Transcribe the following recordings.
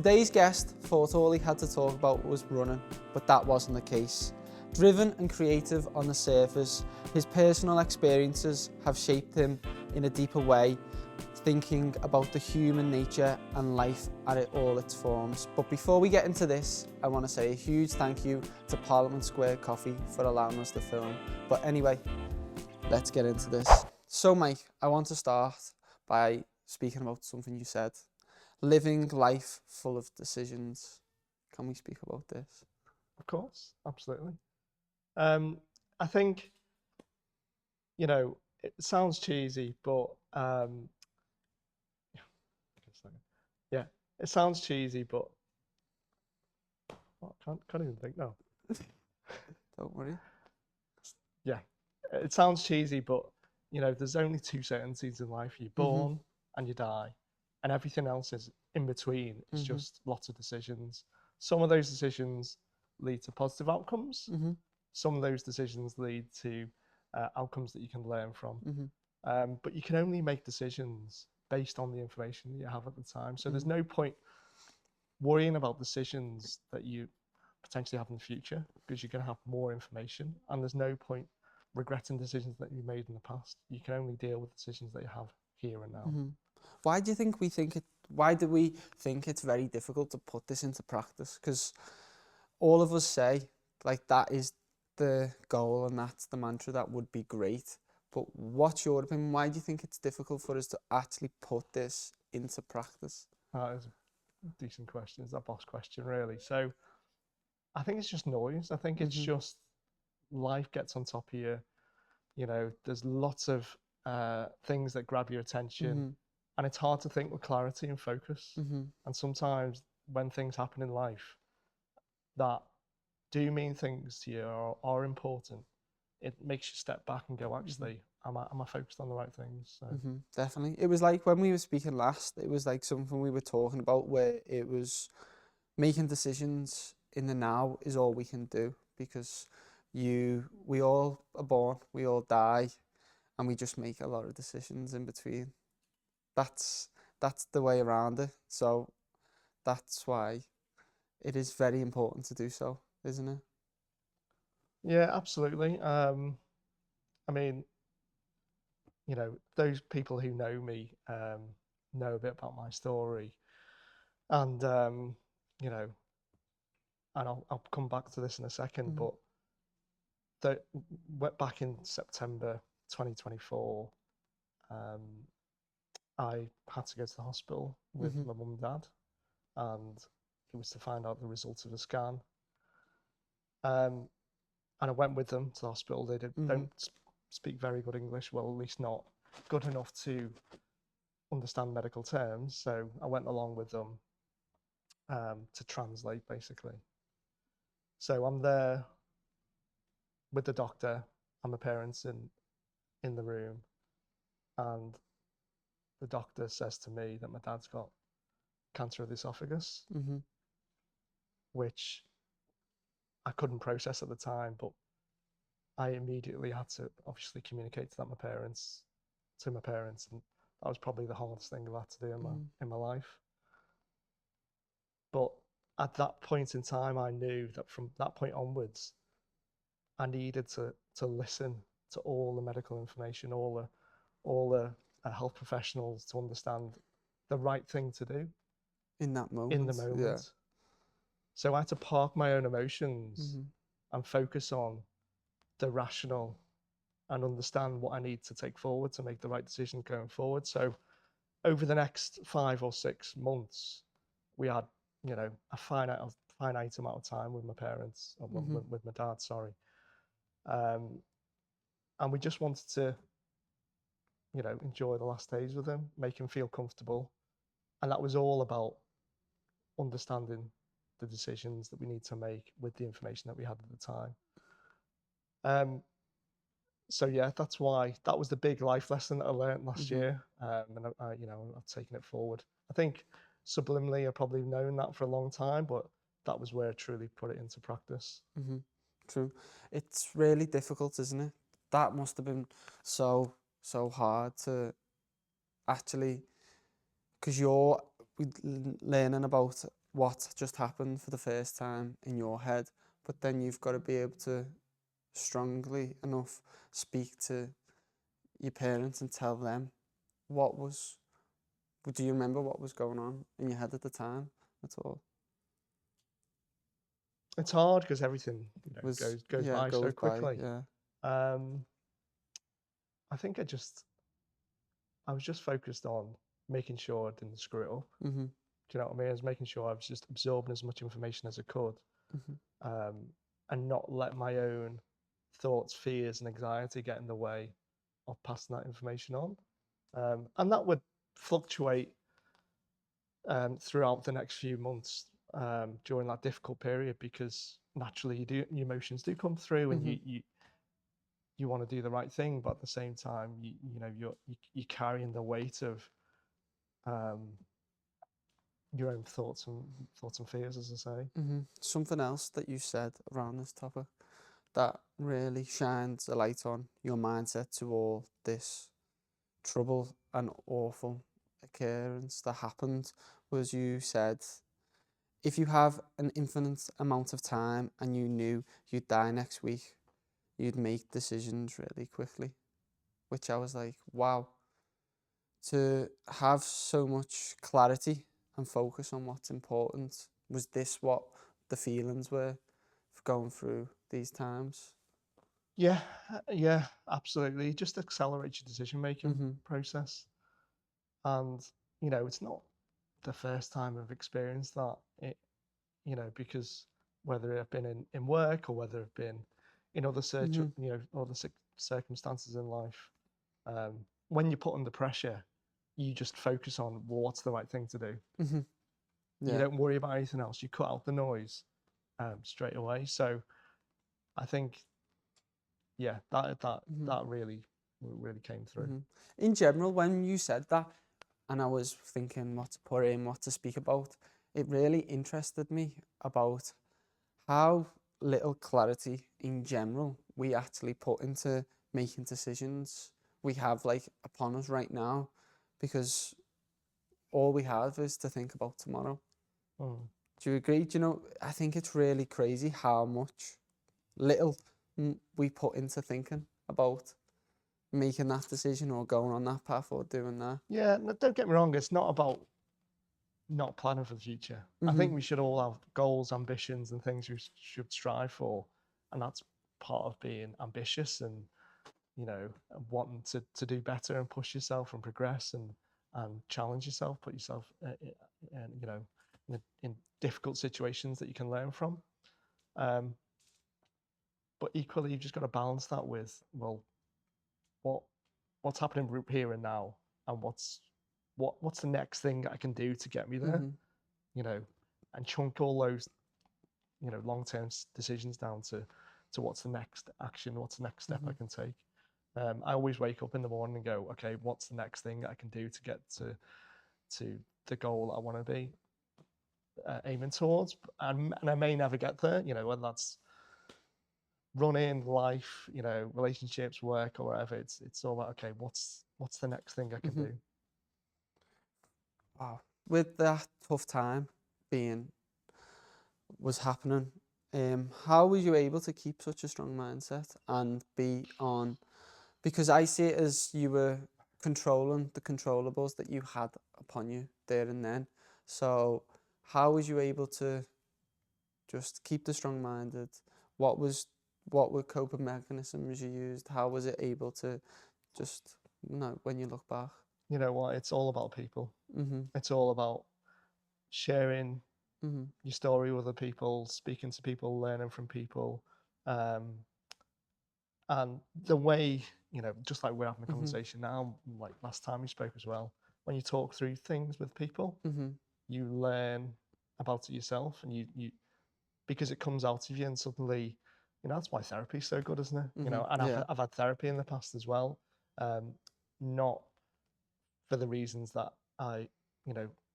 Today's guest thought all he had to talk about was running, but that wasn't the case. Driven and creative on the surface, his personal experiences have shaped him in a deeper way, thinking about the human nature and life at all its forms. But before we get into this, I want to say a huge thank you to Parliament Square Coffee for allowing us to film. But anyway, let's get into this. So Mike, I want to start by speaking about something you said. Living life full of decisions. Can we speak about this? Of course, absolutely. I think, it sounds cheesy, but yeah, it sounds cheesy, but can't even think now. Don't worry. Yeah, it sounds cheesy, but there's only two certainties in life: you're born and you die, and everything else is in between. It's just lots of decisions. Some of those decisions lead to positive outcomes. Some of those decisions lead to outcomes that you can learn from. But you can only make decisions based on the information that you have at the time. So there's no point worrying about decisions that you potentially have in the future, because you're going to have more information, and there's no point regretting decisions that you made in the past. You can only deal with decisions that you have here and now. Why do we think it's very difficult to put this into practice? Because all of us say, like, that is the goal and that's the mantra, that would be great. But what's your opinion? Why do you think it's difficult for us to actually put this into practice? That is a decent question. It's that boss question, really. So I think it's just noise. I think it's just life gets on top of you. There's lots of things that grab your attention, and it's hard to think with clarity and focus. And sometimes when things happen in life that do mean things to you or are important, it makes you step back and go, actually, am I focused on the right things? So. Definitely. It was like when we were speaking last, it was like something we were talking about where it was making decisions in the now is all we can do, because we all are born, we all die, and we just make a lot of decisions in between. That's the way around it. So that's why it is very important to do so, isn't it? Yeah, absolutely. I mean, those people who know me know a bit about my story, and and I'll come back to this in a second, but back in September 2024, I had to go to the hospital with my mum and dad, and it was to find out the results of the scan. And I went with them to the hospital. They don't speak very good English, well, at least not good enough to understand medical terms. So I went along with them to translate, basically. So I'm there with the doctor and my parents in the room, and the doctor says to me that my dad's got cancer of the esophagus, which I couldn't process at the time, but I immediately had to obviously communicate to my parents, and that was probably the hardest thing I've had to do in my life. But at that point in time, I knew that from that point onwards, I needed to listen to all the medical information, all the health professionals, to understand the right thing to do in that moment. In the moment. Yeah. So I had to park my own emotions and focus on the rational and understand what I need to take forward to make the right decision going forward. So over the next 5 or 6 months, we had, a finite amount of time with my parents, or with my dad, sorry. And we just wanted to, enjoy the last days with him, make him feel comfortable. And that was all about understanding the decisions that we need to make with the information that we had at the time. So yeah, that's why that was the big life lesson that I learned last year, and I've taken it forward. I think subliminally I've probably known that for a long time, but that was where I truly put it into practice. True. It's really difficult, isn't it? That must have been so hard to actually, because you're learning about what just happened for the first time in your head, but then you've got to be able to strongly enough speak to your parents and tell them what was. Do you remember what was going on in your head at the time at all? It's hard because everything Was goes yeah, by so goes by, quickly. yeah. Um, I think I was just focused on making sure I didn't screw it up. Mhm. Do you know what I mean? I was making sure I was just absorbing as much information as I could, Mhm. and not let my own thoughts, fears, and anxiety get in the way of passing that information on. And that would fluctuate throughout the next few months during that difficult period, because naturally your emotions do come through, and Mhm. you want to do the right thing, but at the same time you're carrying the weight of um, your own thoughts and fears, as I say. Mhm. Something else that you said around this topic that really shines a light on your mindset to all this trouble and awful occurrence that happened was you said if you have an infinite amount of time and you knew you'd die next week, you'd make decisions really quickly, which I was like, wow, to have so much clarity and focus on what's important. Was this what the feelings were for going through these times? Yeah, yeah, absolutely. It just accelerates your decision making Mm-hmm. process. And it's not the first time I've experienced that. Because whether I've been in work, or whether I've been in Mm-hmm. other circumstances in life, when you're put under pressure, you just focus on, well, what's the right thing to do. Mm-hmm. You Yeah. don't worry about anything else. You cut out the noise straight away. So I think, yeah, Mm-hmm. that really came through. Mm-hmm. In general, when you said that, and I was thinking what to put in, what to speak about, it really interested me about how little clarity in general we actually put into making decisions we have like upon us right now, because all we have is to think about tomorrow. Mm. Do you agree? Do you know, I think it's really crazy how much little we put into thinking about making that decision or going on that path or doing that. Yeah, no, don't get me wrong. It's not about not planning for the future. I Mm-hmm. think we should all have goals, ambitions, and things we should strive for, and that's part of being ambitious, and wanting to do better and push yourself and progress, and challenge yourself, put yourself in difficult situations that you can learn from. Um, but equally, you've just got to balance that with, well, what what's happening here and now, and what's the next thing I can do to get me there, Mm-hmm. you know, and chunk all those long-term decisions down to what's the next action, what's the next step Mm-hmm. I can take. I always wake up in the morning and go, okay, what's the next thing I can do to get to the goal I want to be aiming towards, and I may never get there. Whether that's running, life, relationships, work, or whatever. It's all about, okay, what's the next thing I can Mm-hmm. do. Wow. With that tough time being was happening, how were you able to keep such a strong mindset and be on? Because I see it as you were controlling the controllables that you had upon you there and then. So how was you able to just keep the strong minded? What was what were coping mechanisms you used? How was it able to just when you look back? You know what? It's all about people. Mhm. It's all about sharing Mhm. your story with other people, speaking to people, learning from people, um, and the way, just like we're having a Mhm. conversation now, like last time we spoke as well. When you talk through things with people, Mhm. you learn about it yourself, and you because it comes out of you, and suddenly, that's why therapy is so good, isn't it? Mhm. And Yeah. I've had therapy in the past as well, not for the reasons that I,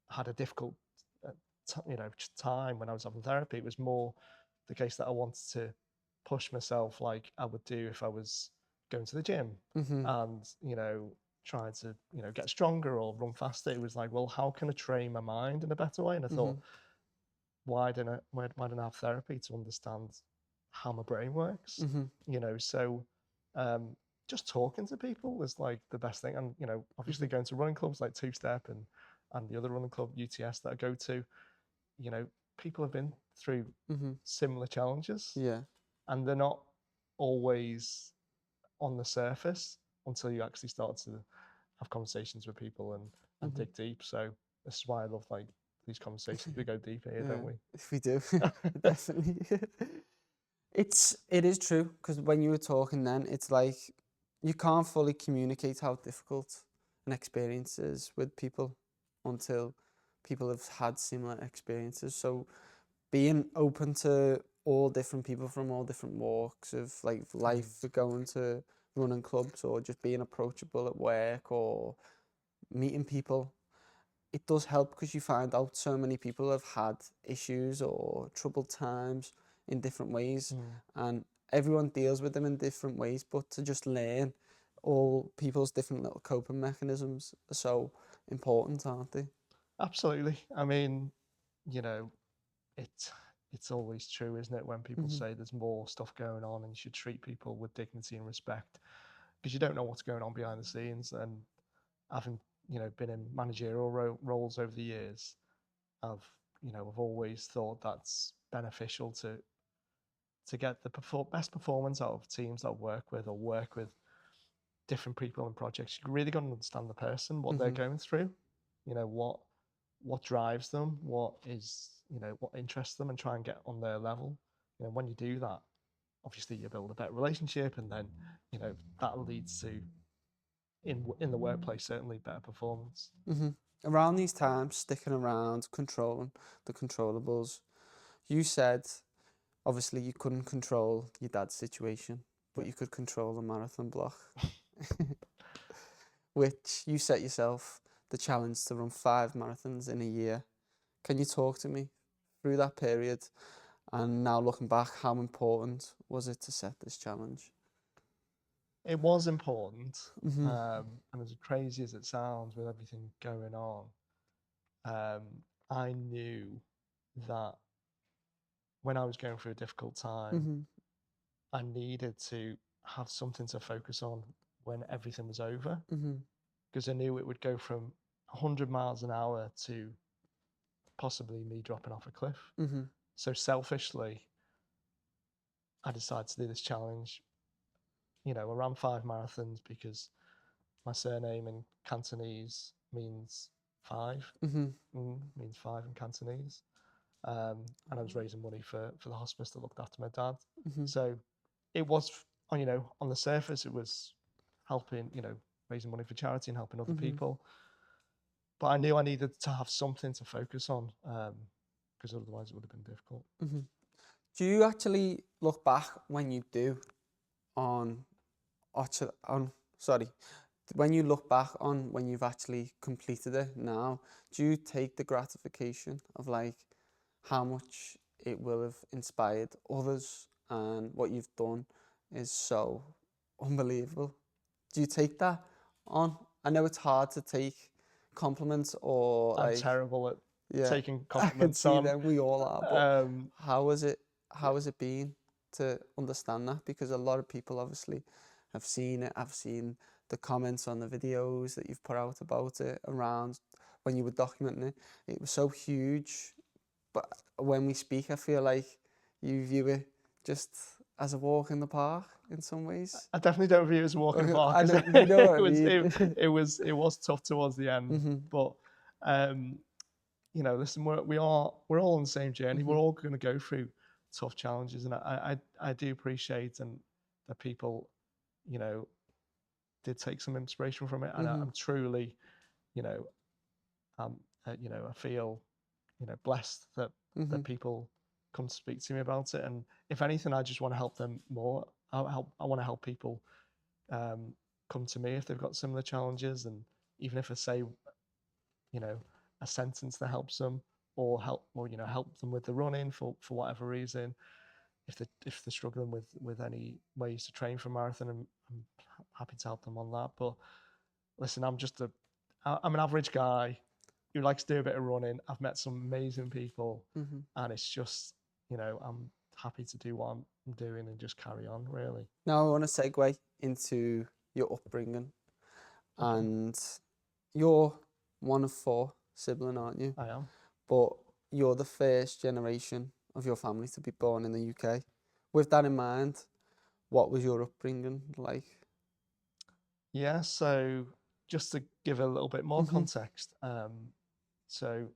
had a difficult, uh, time when I was having therapy. It was more the case that I wanted to push myself like I would do if I was going to the gym, Mhm. and trying to get stronger or run faster. It was like, well, how can I train my mind in a better way? And I thought, Mhm. why don't I have therapy to understand how my brain works? Mm-hmm. You know, so um, just talking to people is like the best thing. And, you know, obviously going to running clubs like Two Step and the other running club, UTS, that I go to, you know, people have been through Mm-hmm. similar challenges, Yeah. and they're not always on the surface until you actually start to have conversations with people and Mm-hmm. dig deep. So this is why I love like these conversations. We go deep here, Yeah, don't we? if we do, definitely. It is true because when you were talking then, it's like you can't fully communicate how difficult an experience is with people until people have had similar experiences. So being open to all different people from all different walks of like life, going to running clubs or just being approachable at work or meeting people, it does help because you find out so many people have had issues or troubled times in different ways, and everyone deals with them in different ways. But to just learn all people's different little coping mechanisms are so important, aren't they? Absolutely. I mean, you know, it it's always true, isn't it, when people Mm-hmm. say there's more stuff going on and you should treat people with dignity and respect because you don't know what's going on behind the scenes. And having, you know, been in managerial roles over the years, I've always thought that's beneficial to get the best performance out of teams that I work with or work with different people and projects. You really got to understand the person, what they're Mm-hmm. going through, you know, what drives them, what interests them, and try and get on their level. You know, when you do that, obviously you build a better relationship, and then, you know, that leads to in the workplace certainly better performance. Mm-hmm. Around these times, sticking around, controlling the controllables, you said obviously you couldn't control your dad's situation, but Yeah. you could control the marathon block. Which you set yourself the challenge to run 5 marathons in a year. Can you talk to me through that period? And now looking back, how important was it to set this challenge? It was important, Mm-hmm. and as crazy as it sounds, with everything going on, um, I knew that when I was going through a difficult time, Mm-hmm. I needed to have something to focus on when everything was over, Mm-hmm. because I knew it would go from 100 miles an hour to possibly me dropping off a cliff. Mm-hmm. So selfishly, I decided to do this challenge. You know, I ran 5 marathons because my surname in Cantonese means five, Mm-hmm. means five in Cantonese. And I was raising money for the hospice that looked after my dad. Mm-hmm. So it was, you know, on the surface, it was helping, you know, raising money for charity and helping other Mm-hmm. people. But I knew I needed to have something to focus on, because otherwise it would have been difficult. Mm-hmm. Do you actually look back when you do on, on sorry, when you look back on when you've actually completed it now, do you take the gratification of like how much it will have inspired others and what you've done is so unbelievable? Do you take that on? I know it's hard to take compliments or I'm like, terrible at yeah, taking I can compliments see on. them, we all are, but Um, how is it, how has it been to understand that? Because a lot of people obviously have seen it. I've seen the comments on the videos that you've put out about it around when you were documenting it. It was so huge. But when we speak, I feel like you view it just as a walk in the park in some ways. I definitely don't view it as a walk in the park I because know, you know what I it was mean. it was tough towards the end. Mm-hmm. But um, you know, listen, we're all on the same journey. Mm-hmm. We're all going to go through tough challenges, and I do appreciate and that people, you know, did take some inspiration from it, and Mm-hmm. I'm truly, you know, I feel, you know, blessed that Mm-hmm. people come to speak to me about it, and if anything, I just want to help them more. I want to help people come to me if they've got similar challenges, and even if I say, you know, a sentence that helps them, or you know, help them with the running for whatever reason. If they're struggling with any ways to train for a marathon, I'm happy to help them on that. But listen, I'm an average guy who likes to do a bit of running. I've met some amazing people, Mhm. and it's just, I'm happy to do what I'm doing and just carry on, really. Now I want to segue into your upbringing, Okay, and you're one of four siblings, aren't you? I am. But you're the first generation of your family to be born in the UK. With that in mind, what was your upbringing like? Yeah, so just to give a little bit more Mhm. context, so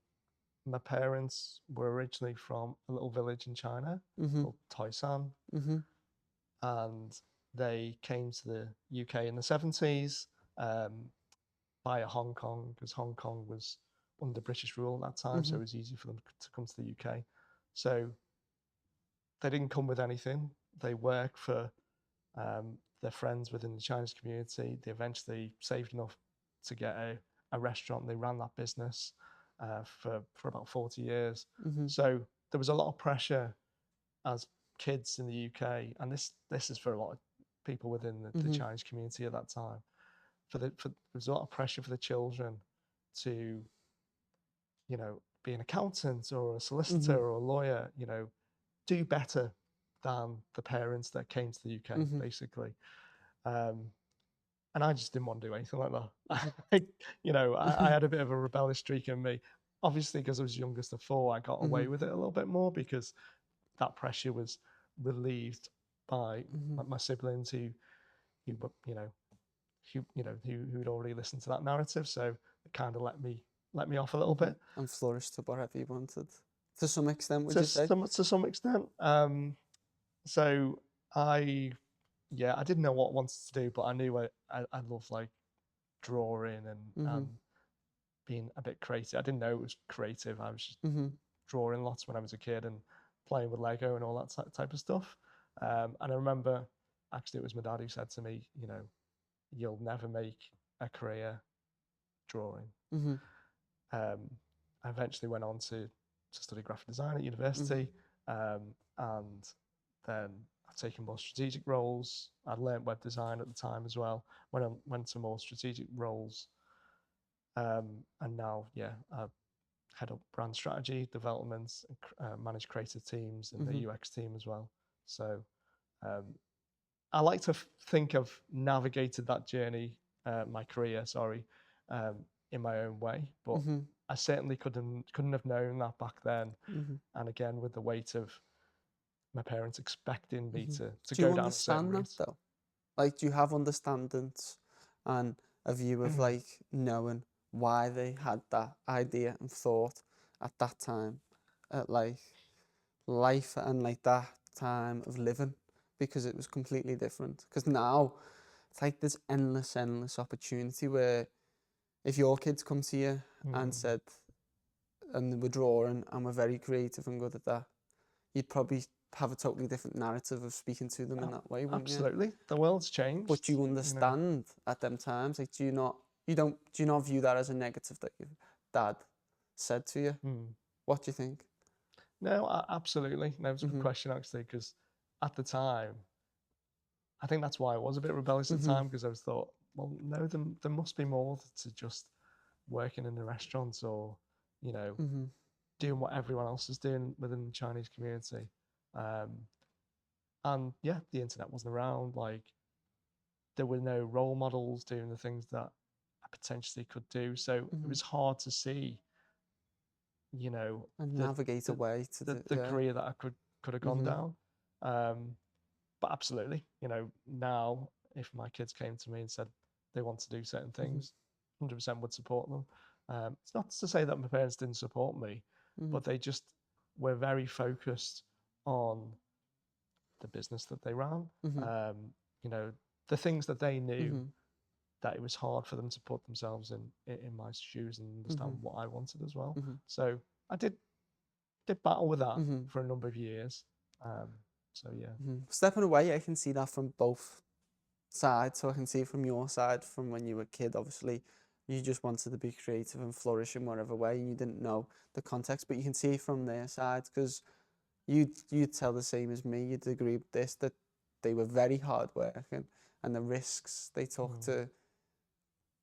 my parents were originally from a little village in China Mhm. called Toisan, Mhm. and they came to the UK in the 70s um, via Hong Kong, because Hong Kong was under British rule at that time, so it Mhm. was easy for them to come to the UK. So they didn't come with anything. They worked for their friends within the Chinese community. They eventually saved enough to get a restaurant. They ran that business for about 40 years. Mhm. So there was a lot of pressure as kids in the UK, and this is for a lot of people within the Mhm. Chinese community at that time. There was a lot of pressure for the children to, be an accountant or a solicitor Mhm. or a lawyer, do better than the parents that came to the UK, Mhm. basically. Um, and I just didn't want to do anything like Mhm. that. I had a bit of a rebellious streak in me. Obviously, because I was youngest of four, I got away Mhm. with it a little bit more because that pressure was relieved by Mhm. my siblings who you know who'd already listened to that narrative, so it kind of let me off a little Mhm. bit And flourished to whatever you wanted. To some extent, would to you say? some extent. So I I didn't know what I wanted to do, but I knew I loved like drawing and Mhm. being a bit creative. I didn't know it was creative. I was just Mhm. drawing lots when I was a kid and playing with Lego and all that type of stuff. And I remember actually it was my dad who said to me, you'll never make a career drawing. Mhm. I eventually went on to study graphic design at Mhm. university, and then I've taken more strategic roles. I learned web design at the time as well. When I went to more strategic roles, and now I head up brand strategy, development, manage creative teams and the Mhm. UX team as well. So um, I like to think I've navigated that journey, my career, sorry, um, in my own way. But Mhm. I certainly couldn't have known that back then. Mhm. And again, with the weight of my parents expecting me Mhm. to Do you go down a certain understand that route. though? Like, do you have understandings and a view of like knowing why they had that idea and thought at that time, at like life and like that time of living, because it was completely different. Because now it's like there's endless opportunity where if your kids come to you and Mm. said, and we're drawing and we're very creative and good at that, you'd probably have a totally different narrative of speaking to them in Ab- that way, wouldn't you? Absolutely, the world's But changed. you understand at them times, like, do you not view that as a negative that your dad said to you? Mm. What do you think? No, absolutely. No, it's a good Mhm. question actually, because at the time, I think that's why I was a bit rebellious at the Mhm. time because I was thought, well, no, there must be more to just working in the restaurants or, you know, Mhm. doing what everyone else is doing within the Chinese community. Um, and yeah, the internet wasn't around. Like there were no role models doing the things that I potentially could do. So it Mhm. was hard to see, you know, And the navigate a the way to do, the yeah. career that I could have gone Mhm. down. But absolutely, now if my kids came to me and said they want to do certain Mhm. things, 100% would support them. It's not to say that my parents didn't support me, Mhm. but they just were very focused on the business that they ran. Mhm. Um, you know, the things that they knew Mhm. that it was hard for them to put themselves in my shoes and understand Mhm. what I wanted as well. Mhm. So I did battle with that Mhm. for a number of years. Um, so yeah. Mhm. Stepping away, I can see that from both sides. So I can see from your side, from when you were a kid, obviously, you just wanted to be creative and flourish in whatever way, and you didn't know the context. But you can see from their side, because you'd tell the same as me. You'd agree with this, that they were very hard working, and the risks they took Mm, to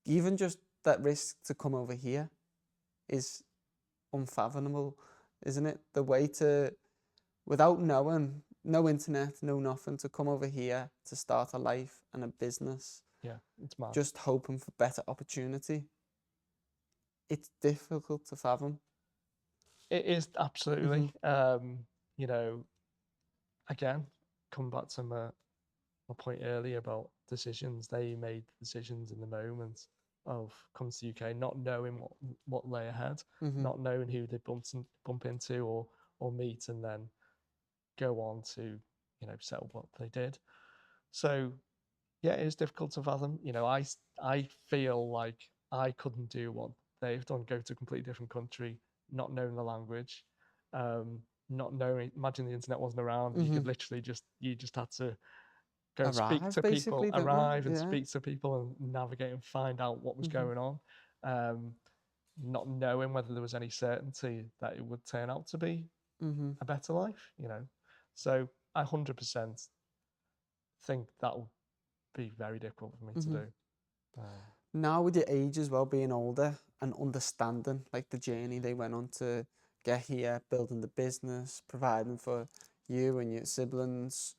even just that risk to come over here is unfathomable, isn't it? The way to, without knowing, no internet, no nothing, to come over here to start a life and a business, Yeah, it's mad. just hoping for better opportunity. It's difficult to fathom. It is absolutely. You know, again, come back to my point earlier about decisions. They made decisions in the moment of coming to the UK, not knowing what lay ahead, not knowing who they bump into or meet, and then go on to set up what they did. So yeah, it is difficult to fathom. I feel like I couldn't do what they've done, go to a completely different country, not knowing the language, not knowing. Imagine the internet wasn't around, and you could literally you just had to go and speak Arrive, to people, basically, don't arrive you? and Yeah. speak to people and navigate and find out what was going on. Not knowing whether there was any certainty that it would turn out to be a better life, So I 100% think that would be very difficult for me to do. Now with your age as well, being older and understanding like the journey they went on to get here, building the business, providing for you and your siblings,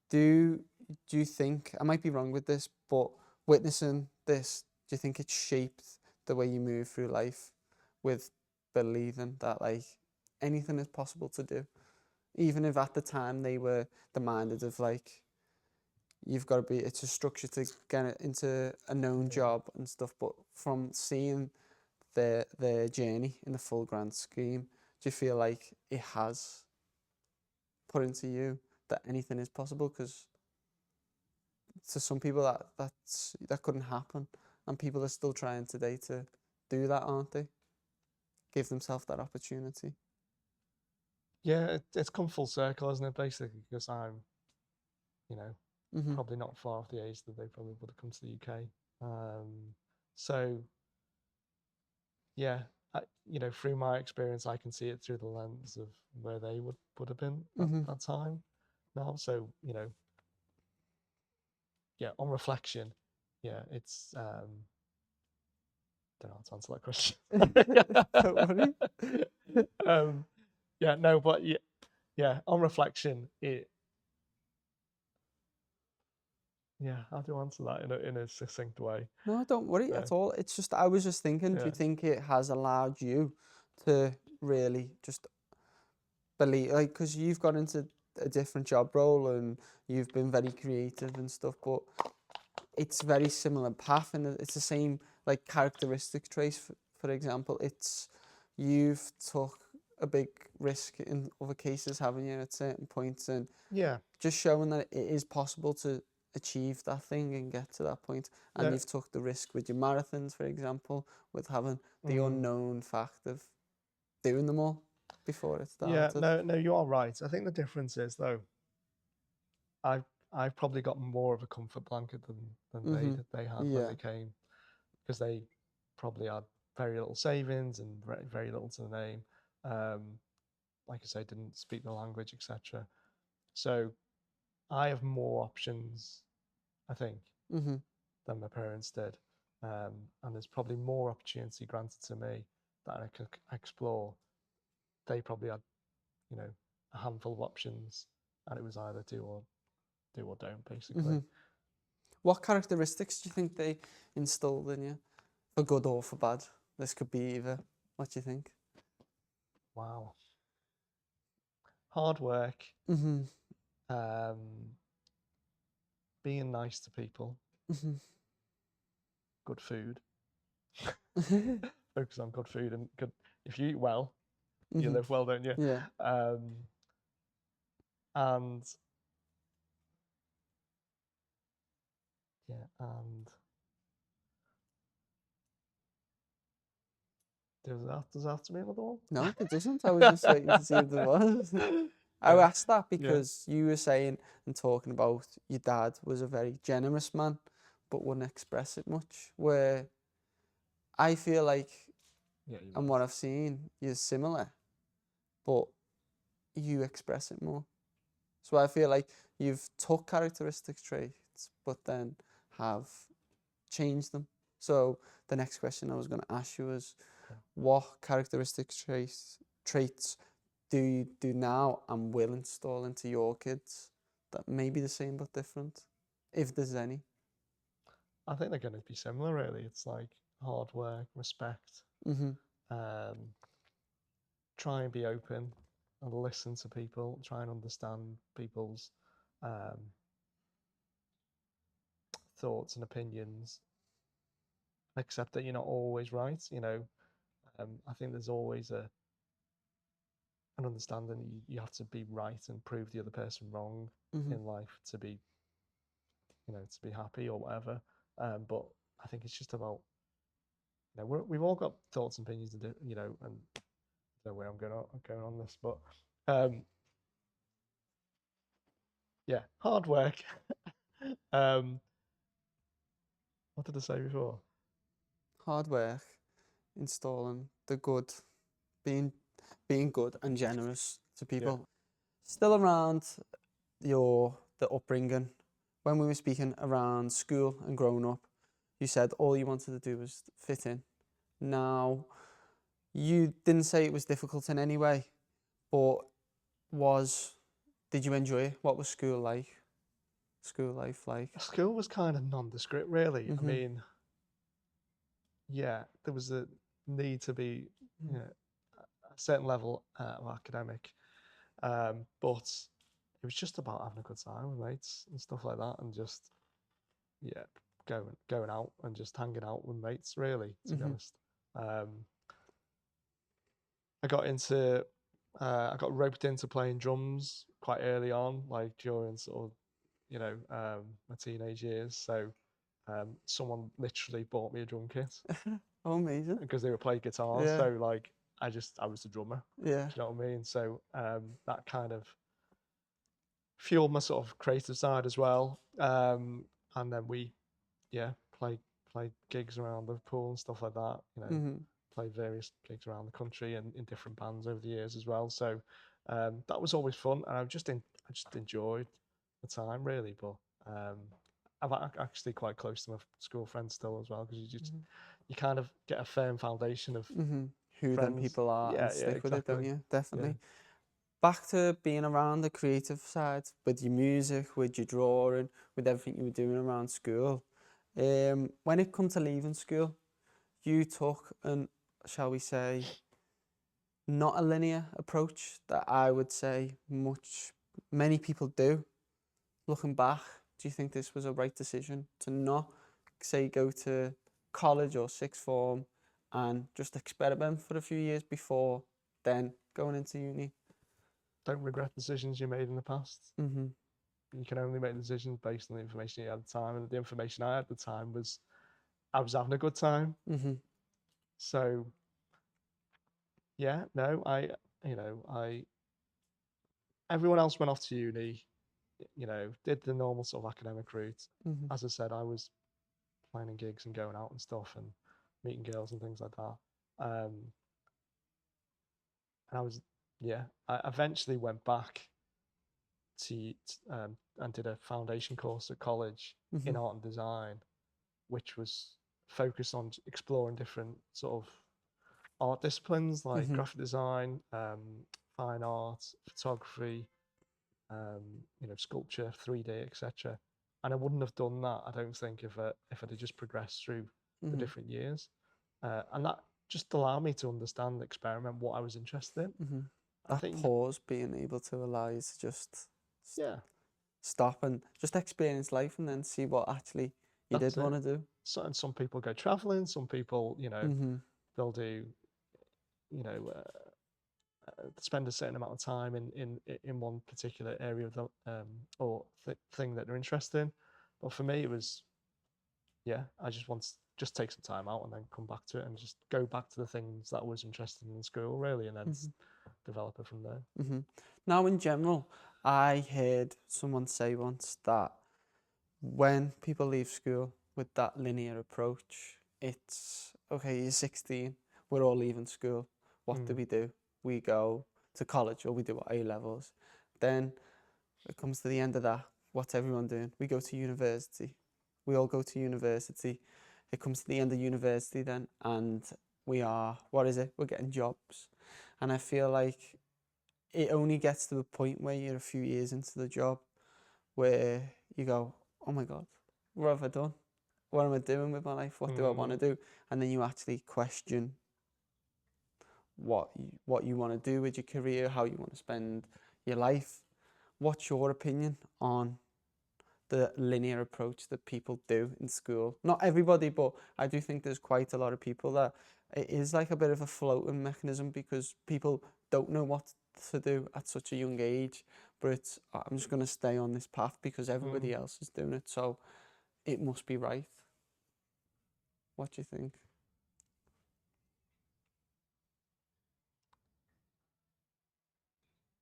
do you think, I might be wrong with this, but witnessing this, do you think it shaped the way you move through life with believing that like anything is possible to do? Even if at the time they were demanded of like, you've got to be, it's a structure to get it into a known job and stuff, but from seeing their journey in the full grand scheme, do you feel like it has put into you that anything is possible? Because to some people that couldn't happen, and people are still trying today to do that, aren't they? Give themselves that opportunity. Yeah, it's come full circle, isn't it? Basically, because I'm, probably not far off the age that they probably would have come to the UK. So yeah, through my experience, I can see it through the lens of where they would have been at that time. Now, so yeah, on reflection, yeah, it's don't know how to answer that question. Don't worry. Yeah, no, but yeah, on reflection, yeah, how do I answer that in a succinct way? No, don't worry at all. It's just, I was just thinking, do you think it has allowed you to really just believe, like, because you've got into a different job role and you've been very creative and stuff, but it's very similar path and it's the same like characteristic trace. For example, it's, you've took a big risk in other cases, haven't you, at certain points, and Yeah, just showing that it is possible to achieve that thing and get to that point. And you've took the risk with your marathons, for example, with having the unknown fact of doing them all before it yeah, started. no, you are right. I think the difference is though, I've probably got more of a comfort blanket than they had when Yeah. they came, because they probably had very little savings and very little to the name. Like I say, didn't speak the language, etc. So I have more options, I think, than my parents did, and there's probably more opportunity granted to me that I could explore. They probably had, a handful of options, and it was either do or don't, basically. What characteristics do you think they instilled in you, for good or for bad? This could be either. What do you think? Wow. Hard work, being nice to people, good food. Focus on good food and good. If you eat well, you live well, don't you? Yeah. And yeah, and does that have to be another one? No, it doesn't. I was just waiting to see if there was. I Yeah. asked that because you were saying and talking about your dad was a very generous man, but wouldn't express it much. Where I feel like, Yeah, and what I've seen, you're similar, but you express it more. So I feel like you've took characteristic traits, but then have changed them. So the next question I was going to ask you was, What traits do you do now and will install into your kids that may be the same but different, if there's any? I think they're going to be similar, really. It's like hard work, respect, Mm-hmm. um, try and be open and listen to people, try and understand people's um, thoughts and opinions, accept that you're not always right. I think there's always an understanding you have to be right and prove the other person wrong Mm-hmm. in life to be, to be happy or whatever. But I think it's just about, we've all got thoughts and opinions, and no way I'm going on this, but um, yeah, hard work. What did I say before? Hard work, installing the good, being being good and generous to Yeah. people. Still around the upbringing, when we were speaking around school and growing up, you said all you wanted to do was fit in. Now, you didn't say it was difficult in any way, but did you enjoy it? What was school like? School life like? School was kind of nondescript, really. I Mm-hmm. mean, yeah, there was a need to be, a certain level of academic, but it was just about having a good time with mates and stuff like that, and just yeah, going out and just hanging out with mates. Really, to be Mm-hmm. honest, um, I got into, I got roped into playing drums quite early on, like during sort of, my teenage years. So, someone literally bought me a drum kit Oh, amazing. because they were playing guitars. Yeah. So like I was the drummer. Yeah. Do you know what I mean? So that kind of fueled my sort of creative side as well. And then we played gigs around Liverpool and stuff like that. Mm-hmm. Played various gigs around the country and in different bands over the years as well. So that was always fun, and I just enjoyed the time really. But I'm actually quite close to my school friends still as well, because you kind of get a firm foundation of Mm-hmm. Who them friends. people are Yeah, and yeah, stick with it, don't exactly. you? Yeah. Definitely. Back to being around the creative side with your music, with your drawing, with everything you were doing around school. When it come to leaving school, you took an, shall we say, not a linear approach that I would say many people do. Looking back, do you think this was a right decision to not, say, go to college or sixth form and just experiment for a few years before then going into uni? Don't regret decisions you made in the past. Mm-hmm. You can only make decisions based on the information you had at the time, and the information I had at the time was I was having a good time. Mm-hmm. So yeah, no, I everyone else went off to uni, did the normal sort of academic route. Mm-hmm. As I said, I was playing in gigs and going out and stuff and meeting girls and things like that. And I was, yeah, I eventually went back to and did a foundation course at college Mm-hmm. in art and design, which was focused on exploring different sort of art disciplines like Mm-hmm. graphic design, fine art, photography, sculpture, 3D, etc. And I wouldn't have done that, I don't think, if I'd have just progressed through the Mm-hmm. different years, and that just allowed me to understand, experiment what I was interested in. Mm-hmm. I That think, pause being able to allow you to just yeah, stop and just experience life and then see what actually you did that's it. want to do. So, and some people go traveling, some people, Mm-hmm. they'll do, you know, spend a certain amount of time in one particular area of the thing that they're interested in. But for me, it was, yeah, I just want to just take some time out and then come back to it and just go back to the things that I was interested in school, really, and then Mm-hmm. develop it from there. Mm-hmm. Now, in general, I heard someone say once that when people leave school with that linear approach, it's okay, you're 16, we're all leaving school. What Mm. do? We go to college or we do our A levels. Then it comes to the end of that. What's everyone doing? We go to university. We all go to university. It comes to the end of university then, and we're getting jobs. And I feel like it only gets to a point where you're a few years into the job where you go, oh my God, what have I done? What am I doing with my life? What do I want to do? And then you actually question what you want to do with your career, how you want to spend your life. What's your opinion on the linear approach that people do in school? Not everybody, but I do think there's quite a lot of people that it is like a bit of a floating mechanism because people don't know what to do at such a young age. But it's, I'm just going to stay on this path because everybody else is doing it, so it must be right. What do you think?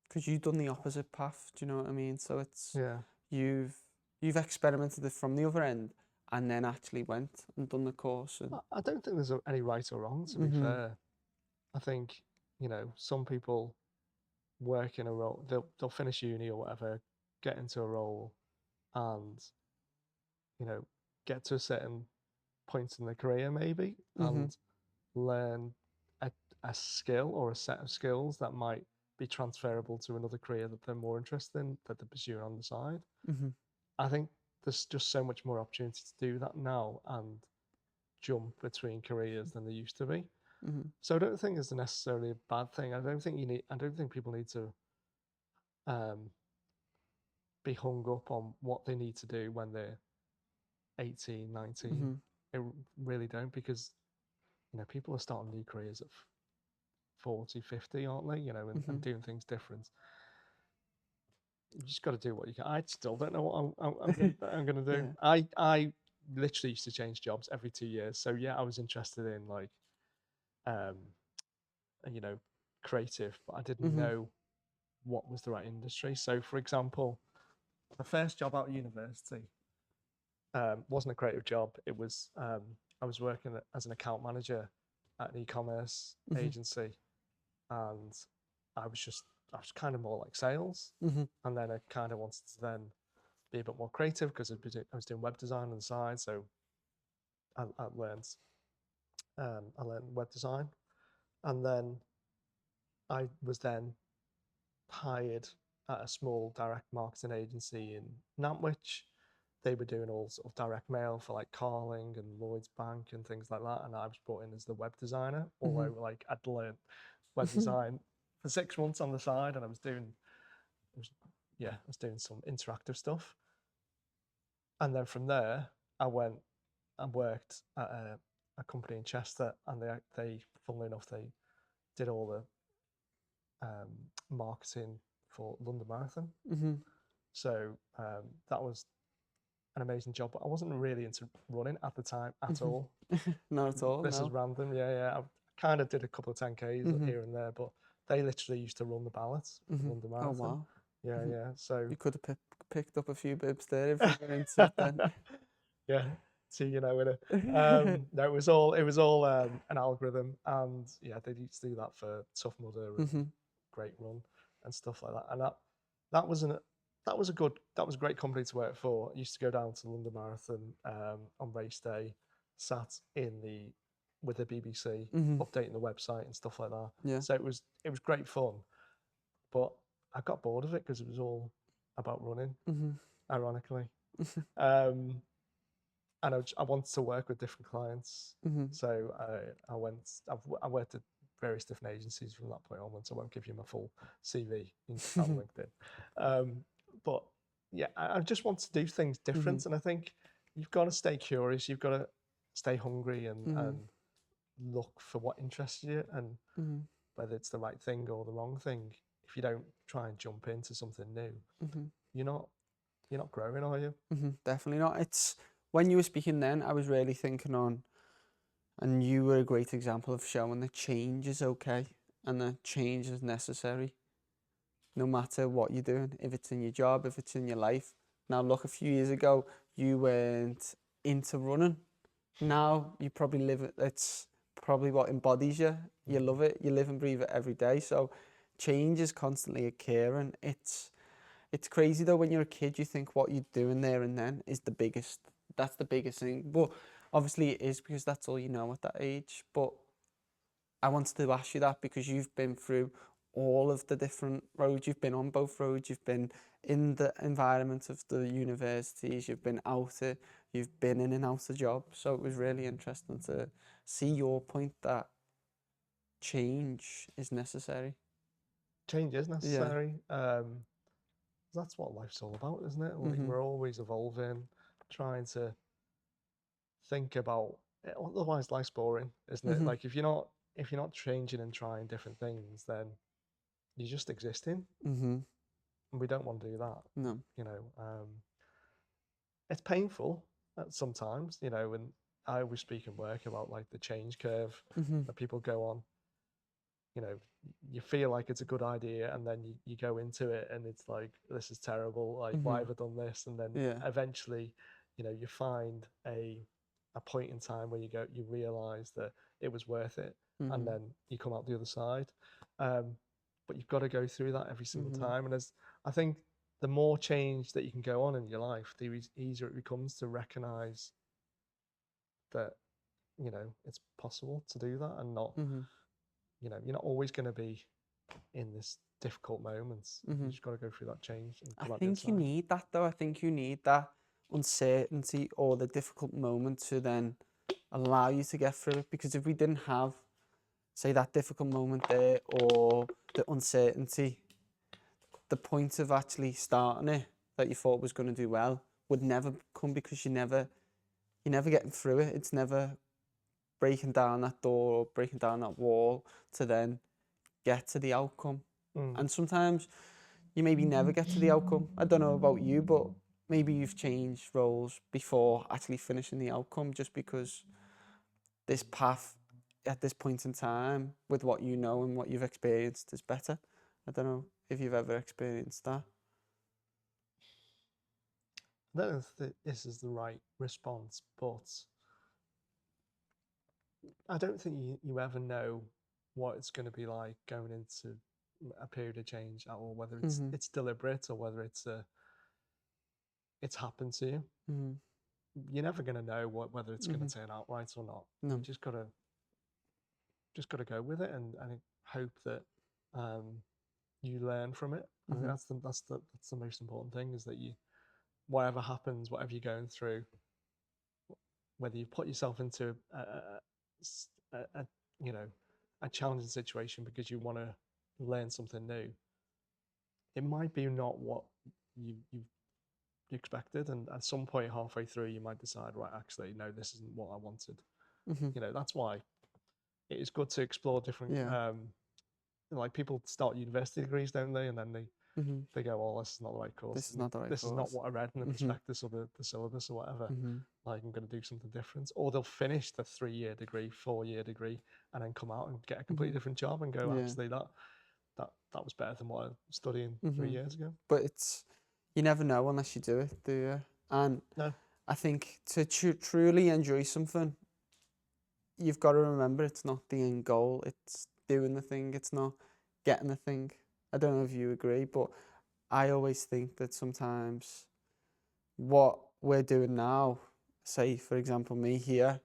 Because you've done the opposite path, do you know what I mean? So it's Yeah. you've experimented it from the other end and then actually went and done the course. And I don't think there's any right or wrong, to be fair. I think, you know, some people work in a role, they'll finish uni or whatever, get into a role and, you know, get to a certain point in their career maybe and learn a, a skill or a set of skills that might be transferable to another career that they're more interested in, that they're pursuing on the side. I think there's just so much more opportunity to do that now and jump between careers than there used to be. So I don't think it's necessarily a bad thing. I don't think people need to be hung up on what they need to do when they're 18, 19. It really don't, because you know, people are starting new careers at 40, 50, aren't they? You know, and doing things different. You just got to do what you can. I still don't know what I'm going to do. Yeah. I literally used to change jobs every 2 years. So yeah, I was interested in like, you know, creative, but I didn't know what was the right industry. So for example, the first job out of university wasn't a creative job. It was I was working as an account manager at an e-commerce agency, and I was kind of more like sales, and then I kind of wanted to then be a bit more creative because I was doing web design on the side, so I learned web design, and then I was then hired at a small direct marketing agency in Nantwich. They were doing all sort of direct mail for like Carling and Lloyd's Bank and things like that, and I was brought in as the web designer. Although like I'd learned web design for 6 months on the side, and I was doing some interactive stuff. And then from there, I went and worked at a company in Chester, and they funnily enough, they did all the marketing for London Marathon. So that was an amazing job, but I wasn't really into running at the time at all. Not at all. This No. is random. Yeah. I kind of did a couple of 10Ks here and there, but they literally used to run the ballots for London Oh Marathon. wow. Yeah. So You could have picked up a few bibs there if you were into it then. yeah. See, you know, no, it was all an algorithm, and yeah, they used to do that for Tough Mudder and Great Run and stuff like that. And that was a great company to work for. I used to go down to the London Marathon on race day, sat with the BBC, updating the website and stuff like that. Yeah. So it was great fun, but I got bored of it because it was all about running, ironically. And I wanted to work with different clients. So I worked at various different agencies from that point onwards. I won't give you my full CV on LinkedIn. But yeah, I just want to do things different. And I think you've got to stay curious. You've got to stay hungry and look for what interests you, and whether it's the right thing or the wrong thing. If you don't try and jump into something new, you're not growing, are you? Definitely not. It's when you were speaking then, I was really thinking on, and you were a great example of showing that change is okay and that change is necessary, no matter what you're doing, if it's in your job, if it's in your life. Now look, a few years ago, you weren't into running. Now you probably live it. It's probably what embodies you. You love it. You live and breathe it every day. So change is constantly occurring. It's crazy though, when you're a kid, you think what you're doing there and then is the biggest. That's the biggest thing. But obviously it is, because that's all you know at that age. But I wanted to ask you that because you've been through all of the different roads. You've been on both roads. You've been in the environment of the universities. You've been out it. You've been in and out of jobs. So it was really interesting to see your point that change is necessary. Change is Yeah. necessary. That's what life's all about, isn't it? Like Mhm. we're always evolving, trying to think about. Otherwise, life's boring, isn't it? Mhm. Like if you're not changing and trying different things, then you're just existing, Mhm. and we don't want to do that. No. You know, it's painful sometimes. You know, and I always speak in work about like the change curve Mhm. that people go on. You know, you feel like it's a good idea, and then you go into it, and it's like this is terrible. Like why Mhm. have I done this? And then Yeah. eventually, you know, you find a point in time where you realize that it was worth it, and Mhm. then you come out the other side. But you've got to go through that every single Mhm. time. And as I think the more change that you can go on in your life, the easier it becomes to recognize that, you know, it's possible to do that and not, Mhm. you know, you're not always going to be in this difficult moments. You Mhm. just got to go through that change and I come out the other think you side. need that though. I think you need that uncertainty or the difficult moment to then allow you to get through it. Because if we didn't have, say, that difficult moment there or the uncertainty, the point of actually starting it that you thought was going to do well would never come because you're never getting through it. It's never breaking down that door or breaking down that wall to then get to the outcome. Mm. And sometimes you maybe never get to the outcome. I don't know about you, but maybe you've changed roles before actually finishing the outcome just because this path at this point in time with what you know and what you've experienced is better. I don't know if you've ever experienced that. I don't know if this is the right response, but I don't think you ever know what it's going to be like going into a period of change at all, whether Mm-hmm. it's deliberate or whether it's happened to you. Mm-hmm. You're never going to know whether it's going Mm-hmm. to turn out right or not. You No. just gotta go with it and hope that um, you learn from it. I think Mm-hmm. that's the most important thing is that you whatever happens, whatever you're going through, whether you put yourself into a you know a challenging situation because you want to learn something new, it might be not what you expected, and at some point halfway through, you might decide, right, actually, no, this isn't what I wanted. Mm-hmm. You know, that's why it is good to explore different. Yeah. Like people start university degrees, don't they? And then Mm-hmm. they go, "Oh, this is not the right course. This is not the right This is not course. what I read in the Mm-hmm. prospectus or the syllabus or whatever. Mm-hmm. Like I'm going to do something different." Or they'll finish the 3-year degree, 4-year degree, and then come out and get a completely Mm-hmm. different job and go, Yeah. "Actually, that was better than what I was studying three Mm-hmm. years ago." But it's you never know unless you do it, do you? And No, I think to truly enjoy something, you've got to remember it's not the end goal. It's doing the thing. It's not getting the thing. I don't know if you agree, but I always think that sometimes what we're doing now, say for example me here,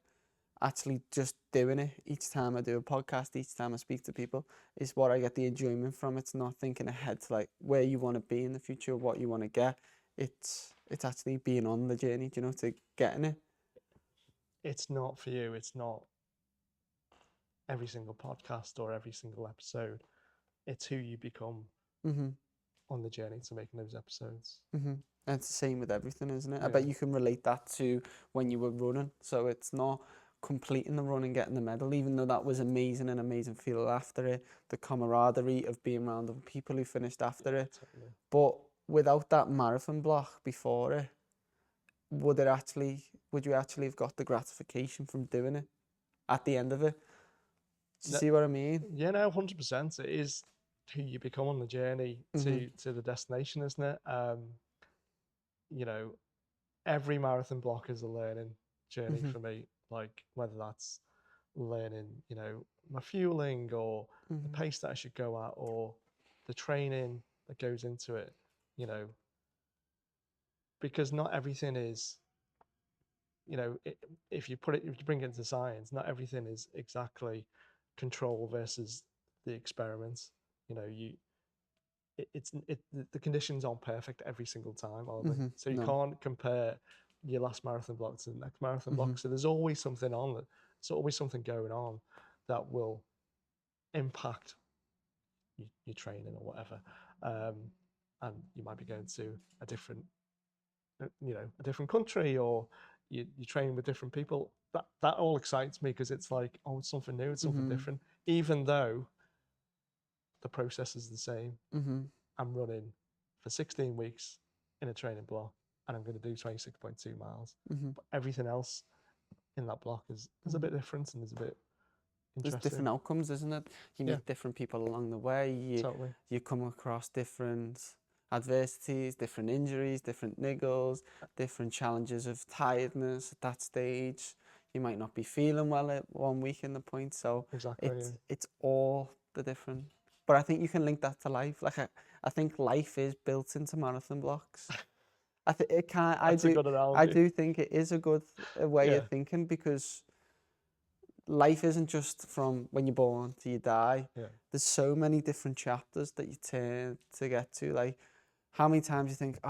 actually just doing it each time I do a podcast, each time I speak to people, is what I get the enjoyment from. It's not thinking ahead to like where you want to be in the future, what you want to get. It's actually being on the journey, you know, to getting it. it's not for you. It's not every single podcast or every single episode. It's who you become Mhm. on the journey to making those episodes. Mhm. And it's the same with everything, isn't it? I Yeah, bet you can relate that to when you were running. So it's not completing the run and getting the medal, even though that was amazing, an amazing feel after it, the camaraderie of being around other people who finished after yeah, it. totally. But without that marathon block before it, would you actually have got the gratification from doing it at the end of it? Do you No, see what I mean? yeah, no, 100%. It is who you become on the journey Mhm. to the destination, isn't it? You know, every marathon block is a learning journey Mhm. for me. Like whether that's learning, you know, my fueling or the Mhm. pace that I should go at or the training that goes into it, you know, because not everything is, you know, if you bring it into science, not everything is exactly control versus the experiments. You know, the conditions aren't perfect every single time, are they? So you No. can't compare your last marathon block to the next marathon block. So there's always something on. There's always something going on that will impact your training or whatever. And you might be going to a different, a different country, or you train with different people. That all excites me because it's like, oh, it's something new, it's something different, even though the process is the same. I'm running for 16 weeks in a training block, and I'm going to do 26.2 miles. But everything else in that block is a bit different, and is a bit There's interesting. different outcomes, isn't it? You meet different people along the way. Totally. You come across different adversities, different injuries, different niggles, different challenges of tiredness at that stage. You might not be feeling well at 1 week in the point, so Exactly. it's all the different. But I think you can link that to life. Like I think life is built into marathon blocks. I think it can. That's a good analogy. I do think it is a good way Yeah. of thinking, because life isn't just from when you're born to you die. Yeah. There's so many different chapters that you turn to get to. Like, how many times you think,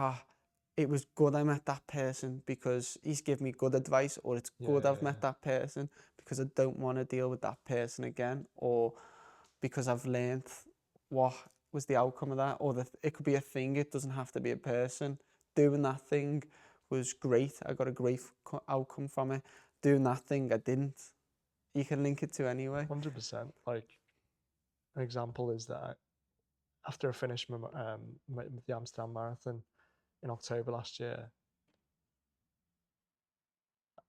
it was good I met that person because he's given me good advice, or it's good I've met that person because I don't want to deal with that person again, or because I've learned what was the outcome of that, or it could be a thing, it doesn't have to be a person. Doing that thing was great, I got a great outcome from it. Doing that thing, I didn't. You can link it to anyway. 100%. Like, an example is that after I finished the Amsterdam Marathon in October last year,